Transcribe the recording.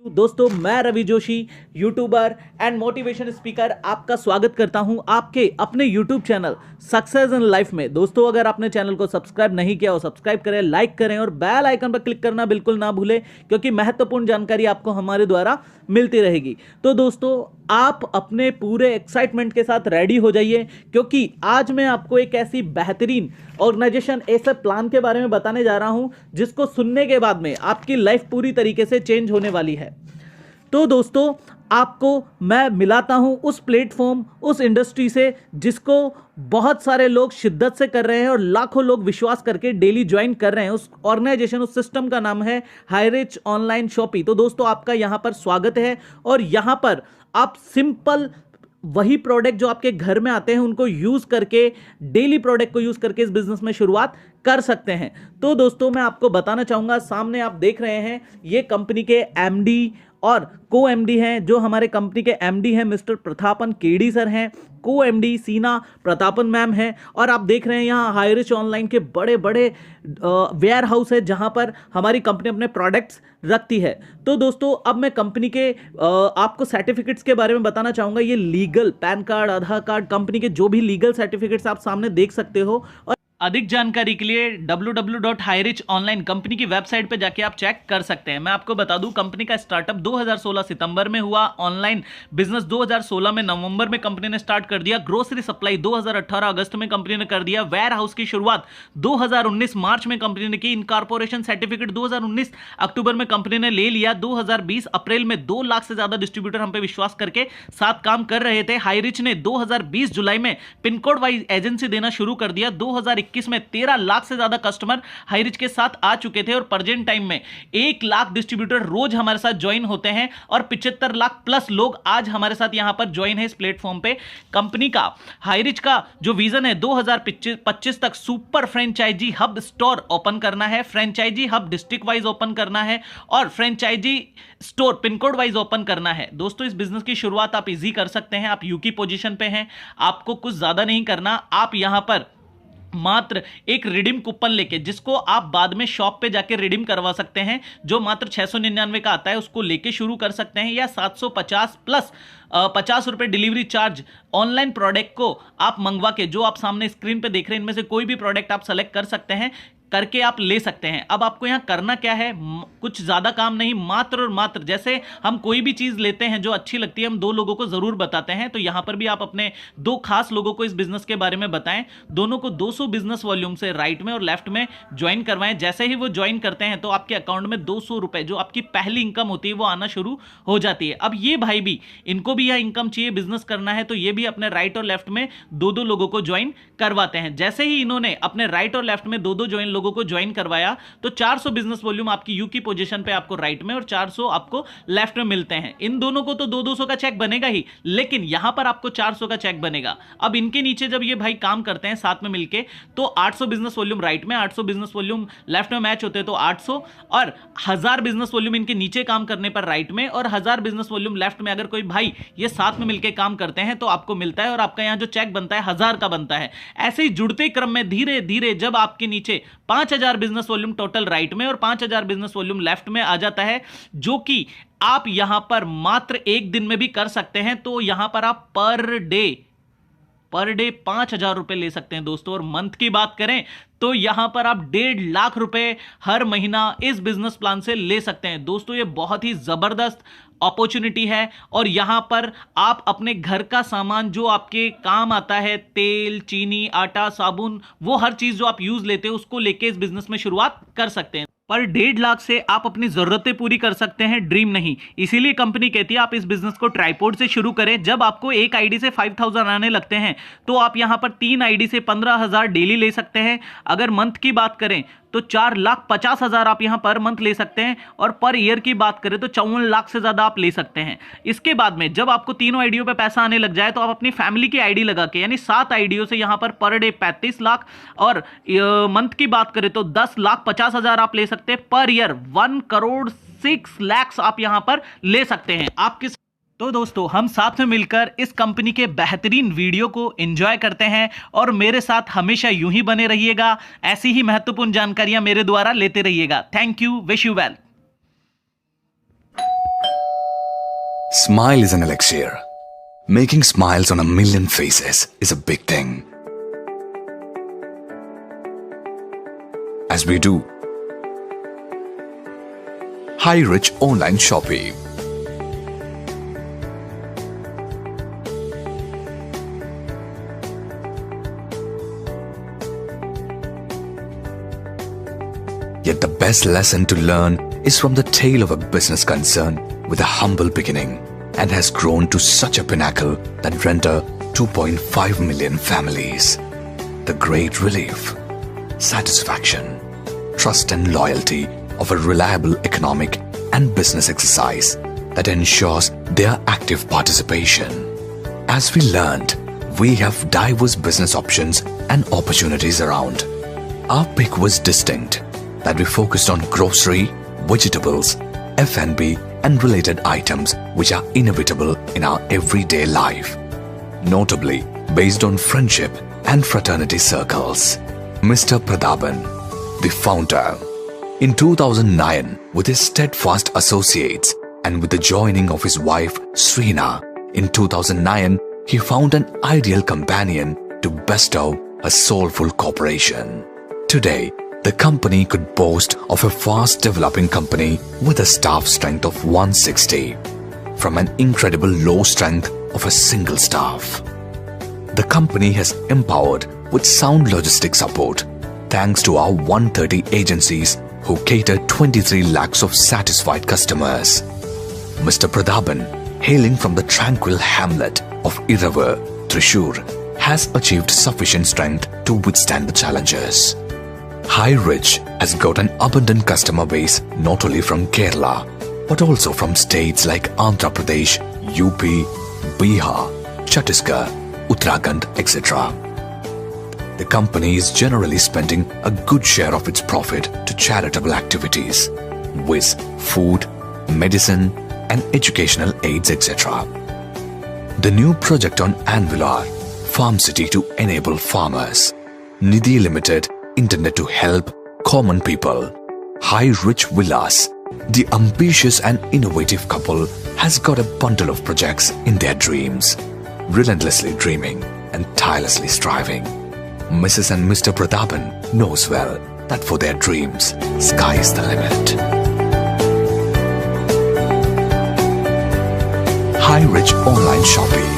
दोस्तों, मैं Ravi Joshi, YouTuber and motivation speaker, आपका स्वागत करता हूं आपके अपने YouTube channel success in life में। दोस्तों, अगर आपने चैनल को सब्सक्राइब नहीं किया हो, सब्सक्राइब करें, लाइक करें और बेल आइकन पर क्लिक करना बिल्कुल ना भूलें, क्योंकि महत्वपूर्ण जानकारी आपको हमारे द्वारा मिलती रहेगी। तो दोस्तों, आप अपने पूरे एक्साइटमेंट के साथ रेडी हो जाइए, क्योंकि आज मैं आपको एक ऐसी बेहतरीन ऑर्गेनाइजेशन, ऐसे प्लान के बारे में बताने जा रहा हूं जिसको सुनने के बाद में आपकी लाइफ पूरी तरीके से चेंज होने वाली है। तो दोस्तों, आपको मैं मिलाता हूं उस प्लेटफॉर्म, उस इंडस्ट्री से जिसको बहुत सारे लोग शिद्दत से कर रहे हैं और लाखों लोग विश्वास करके डेली ज्वाइन कर रहे हैं। उस ऑर्गेनाइजेशन, उस सिस्टम का नाम है हाईरिच ऑनलाइन शॉपी। तो दोस्तों, आपका यहां पर स्वागत है और यहां पर आप सिंपल वही प्रोडक्ट जो आपके घर में आते हैं उनको यूज करके, डेली प्रोडक्ट को यूज करके इस बिजनेस में शुरुआत कर सकते हैं। तो दोस्तों, मैं आपको बताना चाहूंगा, सामने आप देख रहे हैं ये कंपनी के एमडी और को एमडी हैं। जो हमारे कंपनी के एमडी हैं मिस्टर प्रतापन केडी सर हैं, को एमडी सीना प्रतापन मैम हैं, और आप देख रहे हैं यहाँ हाईरिच ऑनलाइन के बड़े बड़े वेयर हाउस है जहां पर हमारी कंपनी अपने प्रोडक्ट्स रखती है। तो दोस्तों, अब मैं कंपनी के आपको सर्टिफिकेट्स के बारे में बताना चाहूंगा। ये लीगल पैन कार्ड, आधार कार्ड, कंपनी के जो भी लीगल सर्टिफिकेट्स आप सामने देख सकते हो। और अधिक जानकारी के लिए www.highrichonline कंपनी की वेबसाइट पे जाके आप चेक कर सकते हैं। मैं आपको बता दूं, कंपनी का स्टार्टअप 2016 सितंबर में हुआ। ऑनलाइन बिजनेस 2016 में नवंबर में कंपनी ने स्टार्ट कर दिया। ग्रोसरी सप्लाई 2018 अगस्त में कंपनी ने कर दिया। वेयर हाउस की शुरुआत 2019 मार्च में कंपनी ने की। इनकॉर्पोरेशन सर्टिफिकेट 2019 अक्टूबर में कंपनी ने ले लिया। 2020 अप्रैल में 2 लाख से ज्यादा डिस्ट्रीब्यूटर हम पे विश्वास करके साथ काम कर रहे थे। हाईरिच ने 2020 जुलाई में पिन कोड वाइज एजेंसी देना शुरू कर दिया। 2021 में 13 लाख से ज्यादा कस्टमर हाईरिच के साथ आ चुके थे और प्रेजेंट टाइम में 1 लाख डिस्ट्रीब्यूटर रोज हमारे साथ ज्वाइन होते हैं और 75 लाख प्लस लोग आज हमारे साथ यहां पर ज्वाइन है इस प्लेटफॉर्म पे। कंपनी का, हाईरिच का जो विजन है 2025 तक super franchise hub store open करना है, franchise hub district wise open करना है और franchise store pin code wise open करना है। दोस्तों, इस बिजनेस की शुरुआत आप इजी कर सकते हैं। आप यू की पोजीशन पे हैं, आपको कुछ ज्यादा नहीं करना। आप यहां पर मात्र एक रिडीम कूपन लेके, जिसको आप बाद में शॉप पे जाके रिडीम करवा सकते हैं, जो मात्र 699 का आता है, उसको लेके शुरू कर सकते हैं। या 750 प्लस 50 रुपए डिलीवरी चार्ज ऑनलाइन प्रोडक्ट को आप मंगवा के, जो आप सामने स्क्रीन पे देख रहे हैं, इनमें से कोई भी प्रोडक्ट आप सेलेक्ट कर सकते हैं, करके आप ले सकते हैं। अब आपको यहां करना क्या है, कुछ ज्यादा काम नहीं, मात्र और मात्र जैसे हम कोई भी चीज लेते हैं जो अच्छी लगती है, हम 2 लोगों को जरूर बताते हैं। तो यहां पर भी आप अपने 2 खास लोगों को इस बिजनेस के बारे में बताएं। दोनों को 200 बिजनेस वॉल्यूम से राइट में और लेफ्ट में ज्वाइन करवाएं। जैसे ही वो ज्वाइन करते हैं तो आपके अकाउंट में 200 रुपए, जो आपकी पहली इनकम होती है, वो आना शुरू हो जाती है। अब ये भाई भी, इनको भी यह इनकम चाहिए, बिजनेस करना है, तो ये भी अपने राइट और लेफ्ट में 2-2 लोगों को ज्वाइन करवाते हैं। जैसे ही इन्होंने अपने राइट और लेफ्ट में 2-2 लोगों को ज्वाइन करवाया तो 400 बिजनेस वॉल्यूम आपकी यू की पोजीशन पे आपको राइट में और 400 आपको लेफ्ट में मिलते हैं। इन दोनों को तो 200 का चेक बनेगा ही, लेकिन यहां पर आपको 400 का चेक बनेगा। अब इनके नीचे जब ये भाई काम करते हैं साथ में मिलके, तो 800 बिजनेस वॉल्यूम राइट में, 800 बिजनेस वॉल्यूम लेफ्ट में मैच होते हैं, तो 800 और 1000 बिजनेस वॉल्यूम इनके नीचे काम करने पर राइट में और 1000 बिजनेस वॉल्यूम लेफ्ट में अगर कोई भाई ये साथ में मिलकर काम करते हैं तो आपको मिलता है, और आपका यहां जो चेक बनता है 1000 का बनता है। ऐसे ही जुड़ते क्रम में धीरे धीरे जब आपके नीचे 5000 बिजनेस वॉल्यूम टोटल राइट में और 5000 बिजनेस वॉल्यूम लेफ्ट में आ जाता है, जो कि आप यहां पर मात्र 1 दिन में भी कर सकते हैं, तो यहां पर आप पर डे 5000 रुपए ले सकते हैं दोस्तों। और मंथ की बात करें तो यहां पर आप 1.5 लाख रुपए हर महीना इस बिजनेस प्लान से ले सकते हैं। दोस्तों, ये बहुत ही जबरदस्त अपॉर्चुनिटी है और यहां पर आप अपने घर का सामान जो आपके काम आता है, तेल, चीनी, आटा, साबुन, वो हर चीज जो आप यूज लेते हैं उसको लेके इस बिजनेस में शुरुआत कर सकते हैं। पर 1.5 लाख से आप अपनी जरूरतें पूरी कर सकते हैं, ड्रीम नहीं। इसीलिए कंपनी कहती है आप इस बिजनेस को ट्राइपॉड से शुरू करें। जब आपको एक आईडी से 5000 आने लगते हैं तो आप यहां पर 3 आईडी से 15,000 डेली ले सकते हैं। अगर मंथ की बात करें तो 4,50,000 आप यहां पर मंथ ले सकते हैं, और पर ईयर की बात करें तो 54 लाख से ज्यादा आप ले सकते हैं। इसके बाद में जब आपको तीनों आईडियों पे पैसा आने लग जाए तो आप अपनी फैमिली की आईडी लगा के, यानी 7 आईडियों से यहां पर डे 35 लाख और मंथ की बात करें तो 10,50,000 आप ले सकते हैं। पर ईयर 1 करोड़ 6 लाख आप यहां पर ले सकते हैं। आप किस तो दोस्तों, हम साथ में मिलकर इस कंपनी के बेहतरीन वीडियो को एंजॉय करते हैं और मेरे साथ हमेशा यूं ही बने रहिएगा। ऐसी ही महत्वपूर्ण जानकारियां मेरे द्वारा लेते रहिएगा। Thank you, wish you well. Smile is an elixir. Making smiles on a million faces is a big thing. As we do. Hi-Rich Online Shopping. Yet the best lesson to learn is from the tale of a business concern with a humble beginning and has grown to such a pinnacle that render 2.5 million families. The great relief, satisfaction, trust and loyalty of a reliable economic and business exercise that ensures their active participation. As we learned, we have diverse business options and opportunities around. Our pick was distinct, that we focused on grocery, vegetables, F&B and related items which are inevitable in our everyday life, notably based on friendship and fraternity circles. Mr. Prathaban, the founder, in 2009, with his steadfast associates and with the joining of his wife Sreena, in 2009, he found an ideal companion to bestow a soulful corporation. Today, the company could boast of a fast developing company with a staff strength of 160, from an incredible low strength of a single staff. The company has empowered with sound logistic support thanks to our 130 agencies who cater 23 lakhs of satisfied customers. Mr. Prathaban, hailing from the tranquil hamlet of Iravar, Thrissur, has achieved sufficient strength to withstand the challenges. Hi-Rich has got an abundant customer base not only from Kerala, but also from states like Andhra Pradesh, UP, Bihar, Chhattisgarh, Uttarakhand, etc. The company is generally spending a good share of its profit to charitable activities, with food, medicine, and educational aids, etc. The new project on Anvilar, Farm City to enable farmers, Nidhi Limited, Internet to help common people, Hi-Rich Villas, the ambitious and innovative couple has got a bundle of projects in their dreams, relentlessly dreaming and tirelessly striving. Mrs. and Mr. Prathaban knows well that for their dreams, sky is the limit. Hi-Rich Online Shopping.